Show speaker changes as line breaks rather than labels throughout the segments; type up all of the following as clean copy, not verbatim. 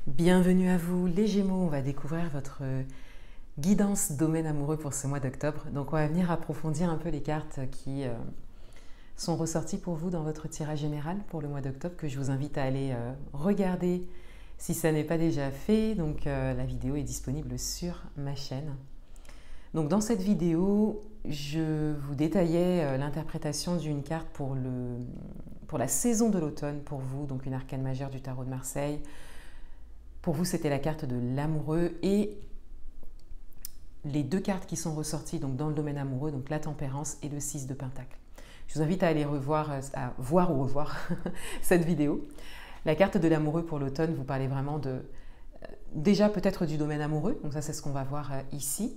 Bienvenue à vous les Gémeaux, on va découvrir votre guidance domaine amoureux pour ce mois d'octobre. Donc on va venir approfondir un peu les cartes qui sont ressorties pour vous dans votre tirage général pour le mois d'octobre que je vous invite à aller regarder si ça n'est pas déjà fait. Donc la vidéo est disponible sur ma chaîne. Donc dans cette vidéo, je vous détaillais l'interprétation d'une carte pour la saison de l'automne pour vous, donc une arcane majeure du tarot de Marseille. Pour vous, c'était la carte de l'amoureux et les deux cartes qui sont ressorties donc dans le domaine amoureux, donc la tempérance et le 6 de Pentacle. Je vous invite à aller à voir ou revoir cette vidéo. La carte de l'amoureux pour l'automne, vous parlez vraiment déjà peut-être du domaine amoureux, donc ça c'est ce qu'on va voir ici.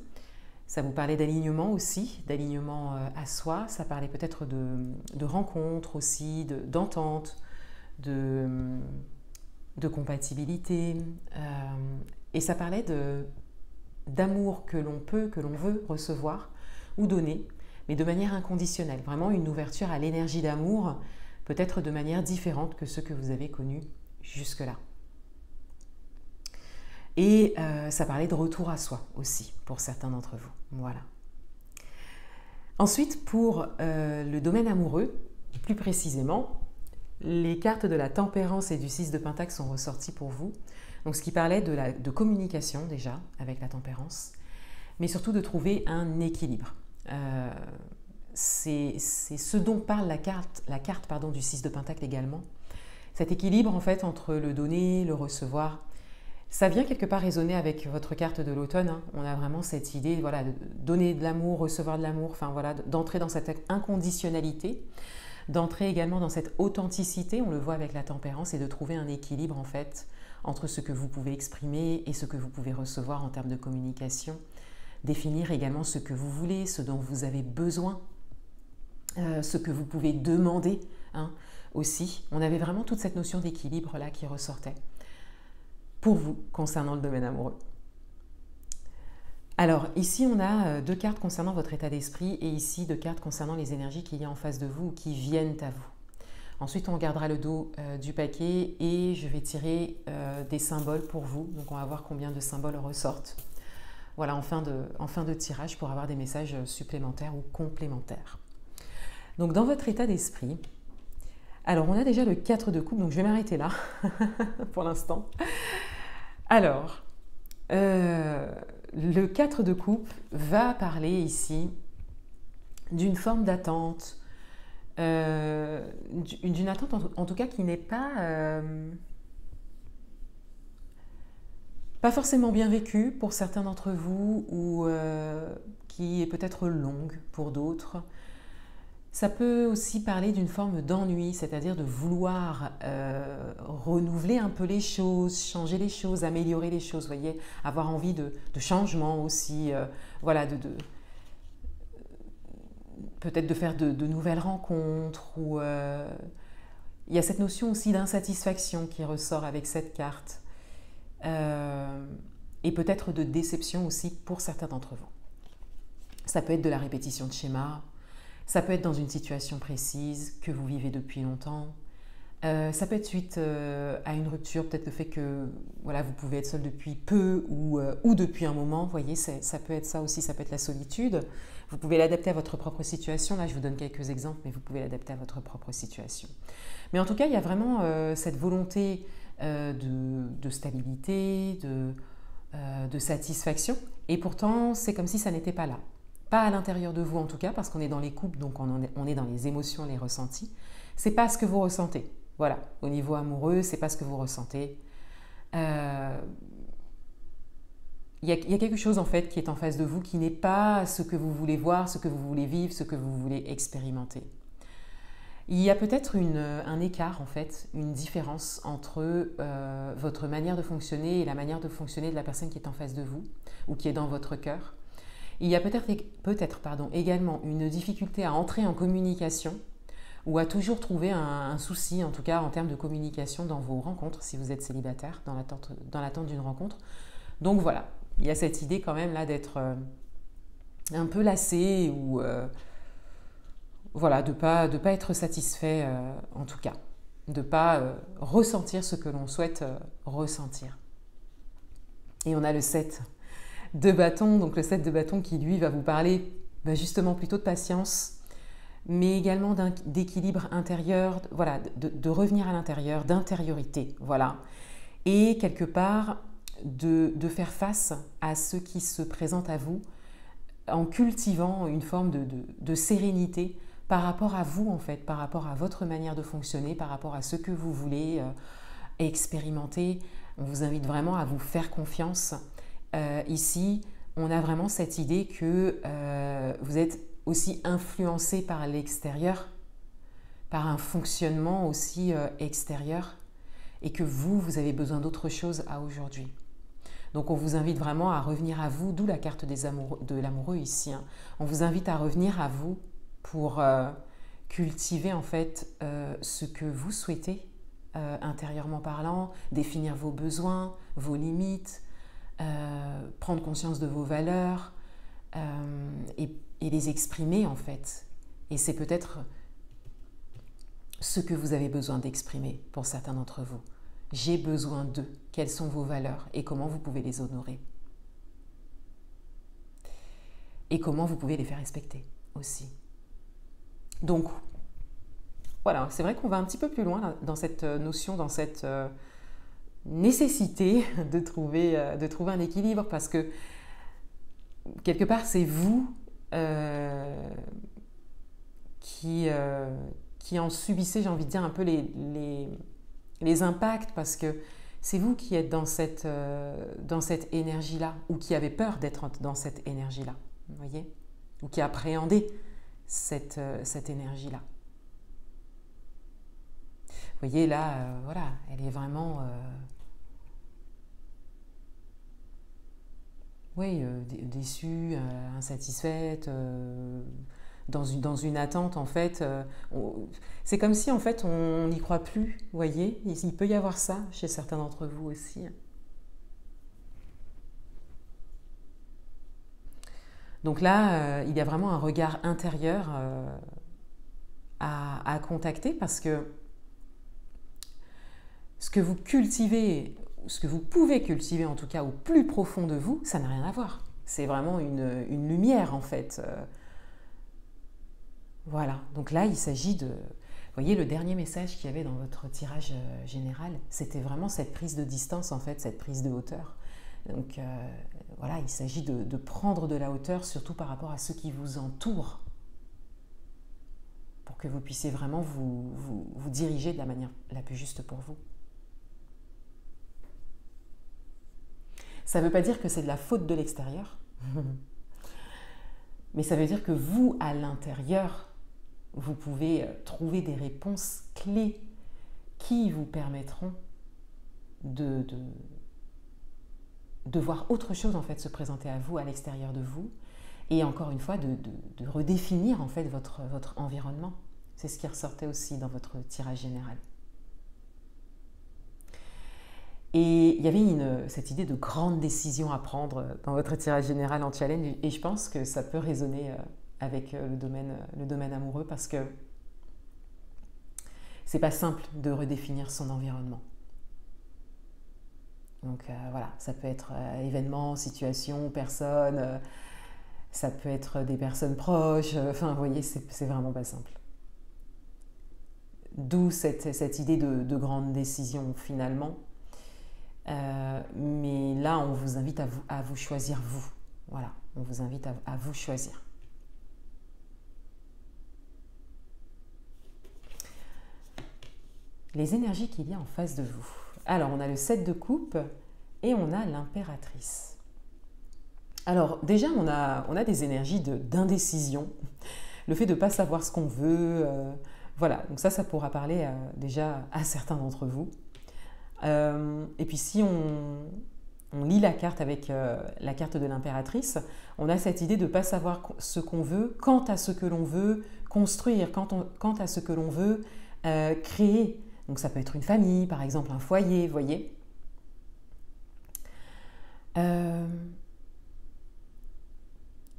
Ça vous parlait d'alignement aussi, d'alignement à soi, ça parlait peut-être de rencontres aussi, d'entente, de compatibilité, et ça parlait d'amour que l'on veut recevoir ou donner, mais de manière inconditionnelle, vraiment une ouverture à l'énergie d'amour, peut-être de manière différente que ce que vous avez connu jusque-là. Et ça parlait de retour à soi aussi, pour certains d'entre vous. Voilà. Ensuite, pour le domaine amoureux, plus précisément, les cartes de la tempérance et du 6 de Pentacle sont ressorties pour vous. Donc, ce qui parlait de communication déjà avec la tempérance, mais surtout de trouver un équilibre. C'est ce dont parle la carte du 6 de Pentacle également. Cet équilibre en fait entre le donner, le recevoir. Ça vient quelque part résonner avec votre carte de l'automne. Hein. On a vraiment cette idée, voilà, de donner de l'amour, recevoir de l'amour, enfin voilà, d'entrer dans cette inconditionnalité, d'entrer également dans cette authenticité, on le voit avec la tempérance, et de trouver un équilibre en fait entre ce que vous pouvez exprimer et ce que vous pouvez recevoir en termes de communication. Définir également ce que vous voulez, ce dont vous avez besoin, ce que vous pouvez demander hein, aussi. On avait vraiment toute cette notion d'équilibre là qui ressortait pour vous concernant le domaine amoureux. Alors ici on a deux cartes concernant votre état d'esprit et ici deux cartes concernant les énergies qu'il y a en face de vous ou qui viennent à vous. Ensuite on regardera le dos du paquet et je vais tirer des symboles pour vous. Donc on va voir combien de symboles ressortent. Voilà, en fin de tirage pour avoir des messages supplémentaires ou complémentaires. Donc dans votre état d'esprit, alors on a déjà le 4 de coupe, donc je vais m'arrêter là pour l'instant. Alors, le 4 de coupe va parler ici d'une forme d'attente, d'une attente en tout cas qui n'est pas forcément bien vécue pour certains d'entre vous ou qui est peut-être longue pour d'autres. Ça peut aussi parler d'une forme d'ennui, c'est-à-dire de vouloir renouveler un peu les choses, changer les choses, améliorer les choses, vous voyez, avoir envie de changement aussi, voilà, peut-être de faire de nouvelles rencontres, ou il y a cette notion aussi d'insatisfaction qui ressort avec cette carte, et peut-être de déception aussi pour certains d'entre vous. Ça peut être de la répétition de schémas. Ça peut être dans une situation précise que vous vivez depuis longtemps. Ça peut être suite à une rupture, peut-être le fait que voilà, vous pouvez être seul depuis peu ou depuis un moment. Vous voyez, ça peut être ça aussi, ça peut être la solitude. Vous pouvez l'adapter à votre propre situation. Là, je vous donne quelques exemples, mais vous pouvez l'adapter à votre propre situation. Mais en tout cas, il y a vraiment cette volonté de stabilité, de satisfaction. Et pourtant, c'est comme si ça n'était pas là. Pas à l'intérieur de vous en tout cas, parce qu'on est dans les couples, donc on est dans les émotions, les ressentis. C'est pas ce que vous ressentez. Voilà, au niveau amoureux, c'est pas ce que vous ressentez. Il y a quelque chose en fait qui est en face de vous qui n'est pas ce que vous voulez voir, ce que vous voulez vivre, ce que vous voulez expérimenter. Il y a peut-être un écart en fait, une différence entre votre manière de fonctionner et la manière de fonctionner de la personne qui est en face de vous ou qui est dans votre cœur. Il y a peut-être également une difficulté à entrer en communication ou à toujours trouver un souci, en tout cas en termes de communication dans vos rencontres, si vous êtes célibataire, dans l'attente d'une rencontre. Donc voilà, il y a cette idée quand même là d'être un peu lassé ou voilà, de pas être satisfait en tout cas, de ne pas ressentir ce que l'on souhaite ressentir. Et on a le 7 de bâton, donc le 7 de bâton qui lui va vous parler justement plutôt de patience, mais également d'équilibre intérieur, voilà, de revenir à l'intérieur, d'intériorité, voilà. Et quelque part de faire face à ce qui se présente à vous en cultivant une forme de sérénité par rapport à vous en fait, par rapport à votre manière de fonctionner, par rapport à ce que vous voulez expérimenter. On vous invite vraiment à vous faire confiance. Ici, on a vraiment cette idée que vous êtes aussi influencé par l'extérieur, par un fonctionnement aussi extérieur, et que vous avez besoin d'autre chose à aujourd'hui. Donc on vous invite vraiment à revenir à vous, d'où la carte de l'amoureux ici. Hein. On vous invite à revenir à vous pour cultiver en fait ce que vous souhaitez intérieurement parlant, définir vos besoins, vos limites, prendre conscience de vos valeurs et les exprimer en fait. Et c'est peut-être ce que vous avez besoin d'exprimer pour certains d'entre vous. J'ai besoin d'eux. Quelles sont vos valeurs et comment vous pouvez les honorer? Et comment vous pouvez les faire respecter aussi. Donc, voilà, c'est vrai qu'on va un petit peu plus loin dans cette notion, dans cette nécessité de trouver un équilibre parce que quelque part, c'est vous qui en subissez, j'ai envie de dire, un peu les impacts parce que c'est vous qui êtes dans cette énergie-là ou qui avez peur d'être dans cette énergie-là, vous voyez, ou qui appréhendez cette énergie-là. Vous voyez, là, voilà, elle est vraiment déçue, insatisfaite, dans une attente, en fait. C'est comme si, en fait, on n'y croit plus, vous voyez. Il peut y avoir ça chez certains d'entre vous aussi. Donc là, il y a vraiment un regard intérieur à contacter parce que ce que vous cultivez, ce que vous pouvez cultiver en tout cas au plus profond de vous, ça n'a rien à voir. C'est vraiment une lumière en fait. Voilà, donc là il s'agit de... Vous voyez, le dernier message qu'il y avait dans votre tirage général, c'était vraiment cette prise de distance en fait, cette prise de hauteur. Donc voilà, il s'agit de prendre de la hauteur, surtout par rapport à ceux qui vous entourent, pour que vous puissiez vraiment vous diriger de la manière la plus juste pour vous. Ça ne veut pas dire que c'est de la faute de l'extérieur, mais ça veut dire que vous, à l'intérieur, vous pouvez trouver des réponses clés qui vous permettront de voir autre chose en fait se présenter à vous, à l'extérieur de vous, et encore une fois de redéfinir en fait votre environnement. C'est ce qui ressortait aussi dans votre tirage général. Et il y avait cette idée de grande décision à prendre dans votre tirage général en challenge, et je pense que ça peut résonner avec le domaine amoureux parce que c'est pas simple de redéfinir son environnement. Donc voilà, ça peut être événements, situations, personnes, ça peut être des personnes proches, enfin vous voyez, c'est vraiment pas simple. D'où cette idée de grande décision finalement. Mais là, on vous invite à vous choisir vous. Voilà, on vous invite à vous choisir. Les énergies qu'il y a en face de vous. Alors, on a le 7 de coupe et on a l'impératrice. Alors, déjà, on a des énergies d'indécision. Le fait de ne pas savoir ce qu'on veut. Voilà, donc ça pourra parler déjà à certains d'entre vous. Et puis si on lit la carte avec la carte de l'impératrice, on a cette idée de ne pas savoir ce qu'on veut, quant à ce que l'on veut construire, quant à ce que l'on veut créer. Donc ça peut être une famille, par exemple, un foyer, vous voyez.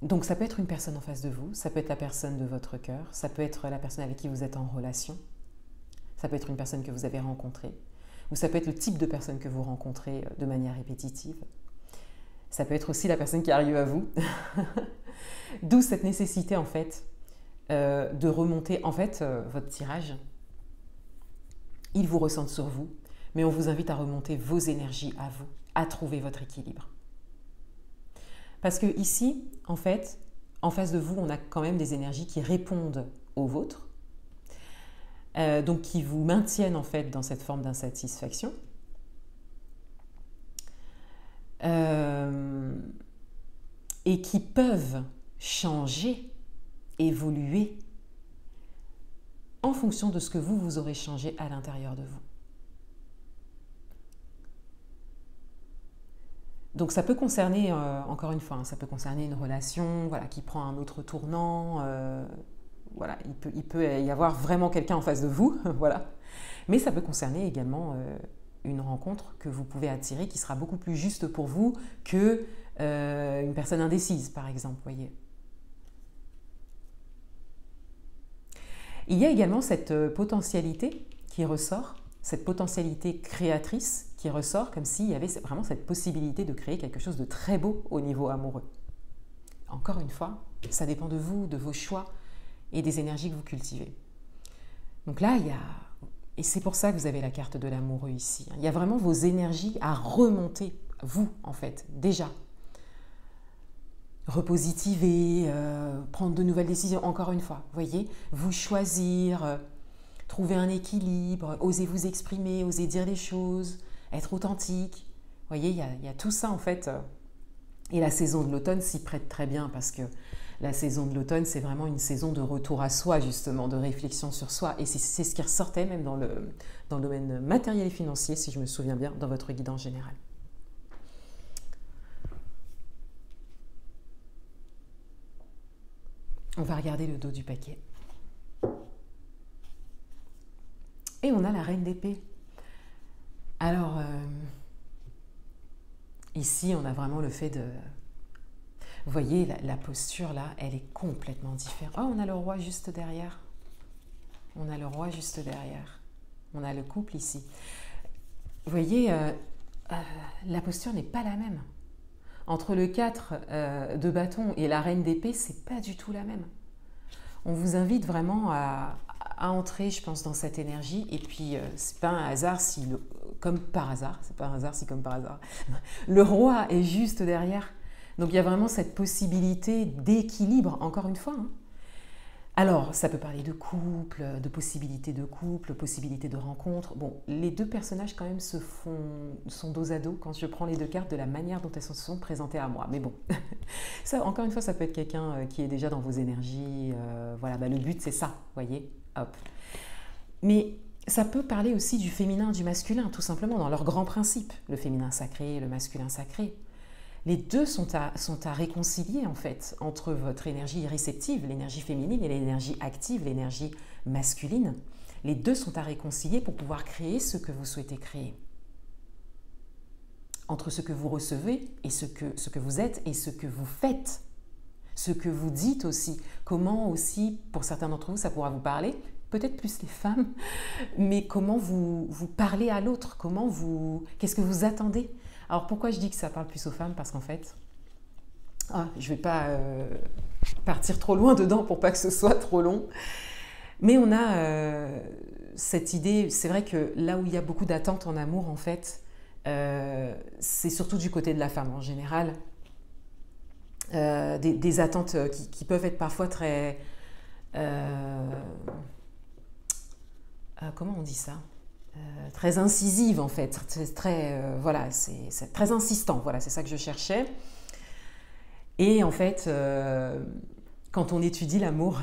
Donc ça peut être une personne en face de vous, ça peut être la personne de votre cœur, ça peut être la personne avec qui vous êtes en relation, ça peut être une personne que vous avez rencontrée, ou ça peut être le type de personne que vous rencontrez de manière répétitive. Ça peut être aussi la personne qui arrive à vous. D'où cette nécessité en fait de remonter. En fait, votre tirage, il vous ressente sur vous, mais on vous invite à remonter vos énergies à vous, à trouver votre équilibre. Parce que ici, en fait, en face de vous, on a quand même des énergies qui répondent aux vôtres, donc qui vous maintiennent en fait dans cette forme d'insatisfaction. Et qui peuvent changer, évoluer en fonction de ce que vous aurez changé à l'intérieur de vous. Donc ça peut concerner, encore une fois, ça peut concerner une relation voilà, qui prend un autre tournant, voilà, il peut y avoir vraiment quelqu'un en face de vous, voilà. Mais ça peut concerner également une rencontre que vous pouvez attirer qui sera beaucoup plus juste pour vous que une personne indécise, par exemple, voyez. Il y a également cette potentialité qui ressort, cette potentialité créatrice qui ressort, comme s'il y avait vraiment cette possibilité de créer quelque chose de très beau au niveau amoureux. Encore une fois, ça dépend de vous, de vos choix et des énergies que vous cultivez. Donc là, il y a... Et c'est pour ça que vous avez la carte de l'amoureux ici. Il y a vraiment vos énergies à remonter, vous, en fait, déjà. Repositiver, prendre de nouvelles décisions, encore une fois, voyez, vous choisir, trouver un équilibre, oser vous exprimer, oser dire les choses, être authentique. Vous voyez, il y a tout ça en fait. Et la saison de l'automne s'y prête très bien parce que la saison de l'automne, c'est vraiment une saison de retour à soi, justement, de réflexion sur soi. Et c'est ce qui ressortait même dans le domaine matériel et financier, si je me souviens bien, dans votre guidance générale. On va regarder le dos du paquet. Et on a la reine d'épée. Alors, ici, on a vraiment le fait de... Vous voyez, la posture, là, elle est complètement différente. Oh, on a le roi juste derrière. On a le roi juste derrière. On a le couple ici. Vous voyez, la posture n'est pas la même. Entre le 4 de bâton et la reine d'épée, c'est pas du tout la même. On vous invite vraiment à entrer, je pense, dans cette énergie. Et puis, c'est pas un hasard si, comme par hasard, c'est pas un hasard si comme par hasard, le roi est juste derrière. Donc, il y a vraiment cette possibilité d'équilibre, encore une fois. Hein. Alors, ça peut parler de couple, de possibilités de couple, possibilités de rencontre. Bon, les deux personnages quand même sont dos à dos quand je prends les deux cartes de la manière dont elles se sont présentées à moi. Mais bon, ça, encore une fois, ça peut être quelqu'un qui est déjà dans vos énergies. Voilà, bah, le but c'est ça, voyez, hop. Mais ça peut parler aussi du féminin, du masculin, tout simplement, dans leur grand principe. Le féminin sacré, le masculin sacré. Les deux sont à réconcilier en fait entre votre énergie réceptive, l'énergie féminine, et l'énergie active, l'énergie masculine. Les deux sont à réconcilier pour pouvoir créer ce que vous souhaitez créer. Entre ce que vous recevez et ce que vous êtes et ce que vous faites. Ce que vous dites aussi. Comment aussi, pour certains d'entre vous, ça pourra vous parler. Peut-être plus les femmes, mais comment vous parlez à l'autre, qu'est-ce que vous attendez. Alors pourquoi je dis que ça parle plus aux femmes? Parce qu'en fait, je ne vais pas partir trop loin dedans pour pas que ce soit trop long, mais on a cette idée, c'est vrai que là où il y a beaucoup d'attentes en amour, en fait, c'est surtout du côté de la femme en général, des attentes qui peuvent être parfois très... comment on dit ça? Très incisive en fait, voilà, c'est très insistant, voilà, c'est ça que je cherchais. Et en fait, quand on étudie l'amour,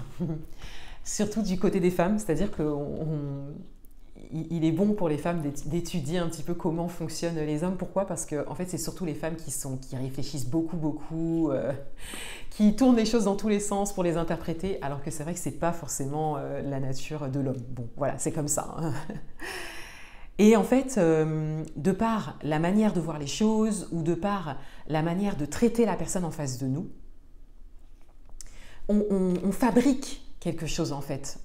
surtout du côté des femmes, c'est-à-dire qu'il est bon pour les femmes d'étudier un petit peu comment fonctionnent les hommes. Pourquoi? Parce que en fait, c'est surtout les femmes qui réfléchissent beaucoup, qui tournent les choses dans tous les sens pour les interpréter, alors que c'est vrai que c'est pas forcément la nature de l'homme. Bon, voilà, c'est comme ça. Hein. Et en fait, de par la manière de voir les choses ou de par la manière de traiter la personne en face de nous, on fabrique quelque chose en fait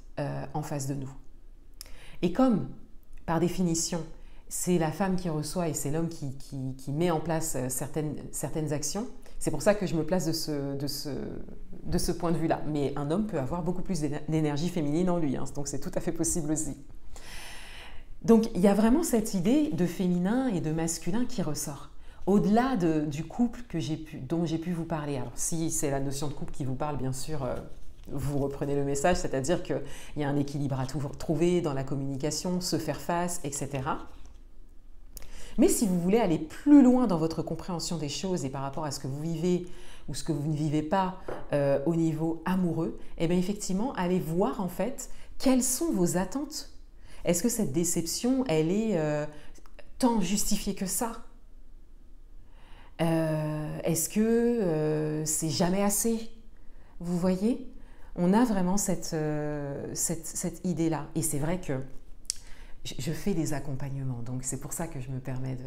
en face de nous. Et comme, par définition, c'est la femme qui reçoit et c'est l'homme qui met en place certaines actions. C'est pour ça que je me place de ce point de vue-là. Mais un homme peut avoir beaucoup plus d'énergie féminine en lui, hein, donc c'est tout à fait possible aussi. Donc il y a vraiment cette idée de féminin et de masculin qui ressort. Au-delà du couple dont j'ai pu vous parler. Alors si c'est la notion de couple qui vous parle, bien sûr, vous reprenez le message, c'est-à-dire qu'il y a un équilibre à trouver dans la communication, se faire face, etc. Mais si vous voulez aller plus loin dans votre compréhension des choses et par rapport à ce que vous vivez ou ce que vous ne vivez pas au niveau amoureux, eh bien effectivement, allez voir en fait quelles sont vos attentes. Est-ce que cette déception, elle est tant justifiée que ça? Est-ce que c'est jamais assez? Vous voyez? On a vraiment cette idée-là. Et c'est vrai que je fais des accompagnements, donc c'est pour ça que je me permets de...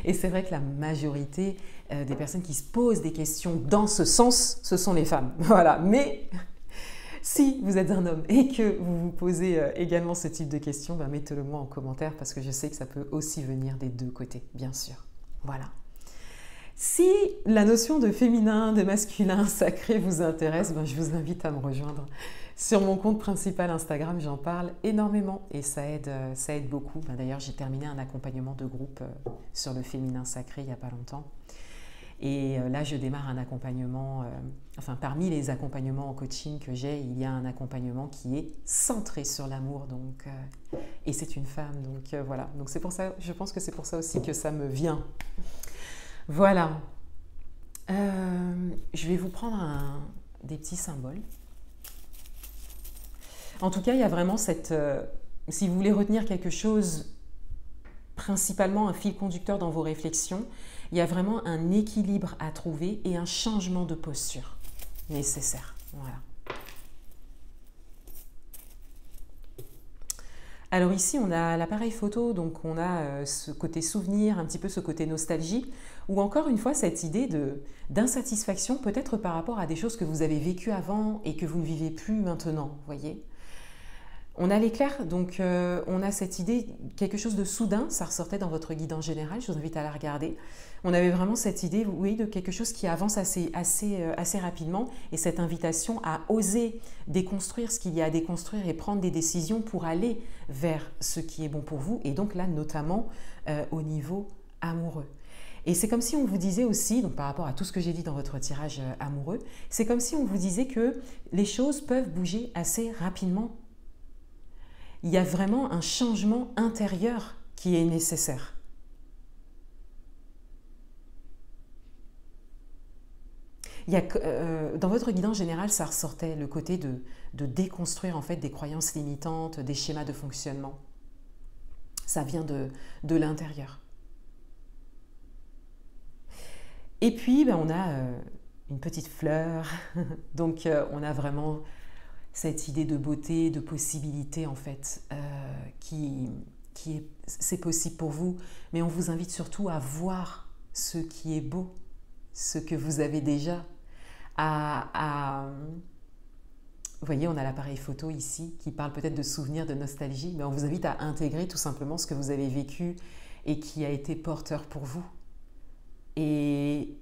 Et c'est vrai que la majorité des personnes qui se posent des questions dans ce sens, ce sont les femmes. Voilà. Mais si vous êtes un homme et que vous vous posez également ce type de questions, ben mettez-le moi en commentaire parce que je sais que ça peut aussi venir des deux côtés, bien sûr. Voilà. Si la notion de féminin, de masculin, sacré vous intéresse, ben je vous invite à me rejoindre. Sur mon compte principal Instagram, j'en parle énormément et ça aide beaucoup. Ben d'ailleurs, j'ai terminé un accompagnement de groupe sur le féminin sacré il n'y a pas longtemps. Et là, je démarre un accompagnement, enfin parmi les accompagnements en coaching que j'ai, il y a un accompagnement qui est centré sur l'amour. Et c'est une femme, donc voilà. Donc c'est pour ça, je pense que c'est pour ça aussi que ça me vient. Voilà. Je vais vous prendre des petits symboles. En tout cas, il y a vraiment si vous voulez retenir quelque chose, principalement un fil conducteur dans vos réflexions, il y a vraiment un équilibre à trouver et un changement de posture nécessaire. Voilà. Alors ici, on a l'appareil photo, donc on a ce côté souvenir, un petit peu ce côté nostalgie, ou encore une fois cette idée d'insatisfaction peut-être par rapport à des choses que vous avez vécues avant et que vous ne vivez plus maintenant, voyez. On a l'éclair, donc on a cette idée, quelque chose de soudain, ça ressortait dans votre guide en général, je vous invite à la regarder. On avait vraiment cette idée, oui, de quelque chose qui avance assez rapidement et cette invitation à oser déconstruire ce qu'il y a à déconstruire et prendre des décisions pour aller vers ce qui est bon pour vous et donc là notamment au niveau amoureux. Et c'est comme si on vous disait aussi, donc par rapport à tout ce que j'ai dit dans votre tirage amoureux, c'est comme si on vous disait que les choses peuvent bouger assez rapidement. Il y a vraiment un changement intérieur qui est nécessaire. Dans votre guide en général, ça ressortait le côté de déconstruire en fait des croyances limitantes, des schémas de fonctionnement. Ça vient de l'intérieur. Et puis, ben, on a une petite fleur, donc on a vraiment cette idée de beauté, de possibilité en fait, c'est possible pour vous, mais on vous invite surtout à voir ce qui est beau, ce que vous avez déjà, vous voyez, on a l'appareil photo ici qui parle peut-être de souvenirs, de nostalgie, mais on vous invite à intégrer tout simplement ce que vous avez vécu et qui a été porteur pour vous. Et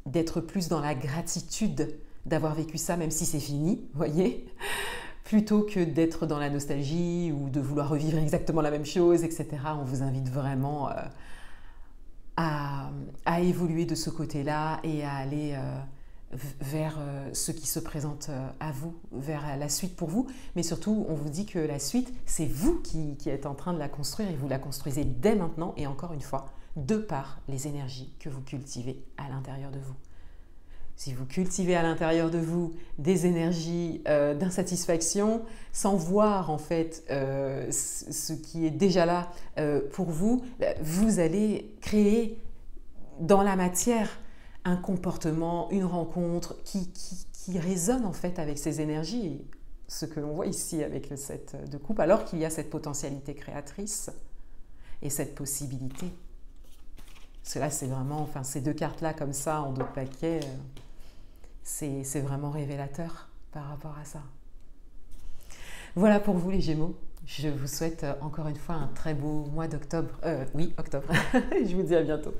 d'être plus dans la gratitude d'avoir vécu ça, même si c'est fini, vous voyez, plutôt que d'être dans la nostalgie ou de vouloir revivre exactement la même chose, etc. On vous invite vraiment à évoluer de ce côté-là et à aller vers ce qui se présente à vous, vers la suite pour vous. Mais surtout, on vous dit que la suite, c'est vous qui êtes en train de la construire et vous la construisez dès maintenant et encore une fois, de par les énergies que vous cultivez à l'intérieur de vous. Si vous cultivez à l'intérieur de vous des énergies d'insatisfaction, sans voir en fait ce qui est déjà là pour vous, vous allez créer dans la matière un comportement, une rencontre qui résonne en fait avec ces énergies. Et ce que l'on voit ici avec le 7 de coupe, alors qu'il y a cette potentialité créatrice et cette possibilité. Cela, c'est vraiment, enfin ces deux cartes-là comme ça en dos de paquet, c'est vraiment révélateur par rapport à ça. Voilà pour vous les Gémeaux. Je vous souhaite encore une fois un très beau mois d'octobre. Oui, octobre. Je vous dis à bientôt.